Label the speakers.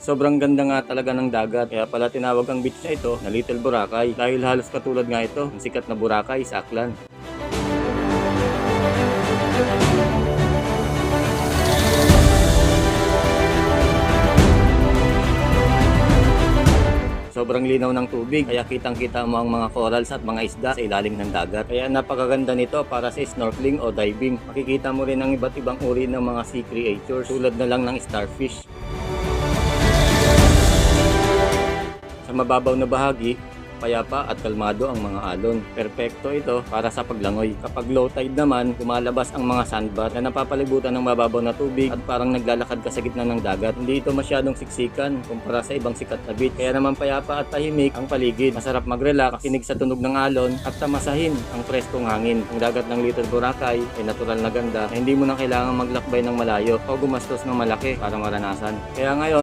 Speaker 1: Sobrang ganda nga talaga ng dagat, kaya pala tinawag ang beach na ito na Little Boracay dahil halos katulad nga ito ng sikat na Boracay sa Aklan. Sobrang linaw ng tubig, kaya kitang-kita mo ang mga corals at mga isda sa ilalim ng dagat. Kaya napakaganda nito para sa snorkeling o diving. Makikita mo rin ang iba't ibang uri ng mga sea creatures tulad na lang ng starfish. Sa mababaw na bahagi, payapa at kalmado ang mga alon. Perpekto ito para sa paglangoy. Kapag low tide naman, lumalabas ang mga sandbar na napapalibutan ng mababaw na tubig at parang naglalakad ka sa gitna ng dagat. Hindi ito masyadong siksikan kumpara sa ibang sikat na beach. Kaya naman payapa at tahimik ang paligid. Masarap mag-relax, kinig sa tunog ng alon at tamasahin ang preskong hangin. Ang dagat ng Little Boracay ay natural na ganda na hindi mo na kailangan maglakbay ng malayo o gumastos ng malaki para maranasan. Kaya ngayon,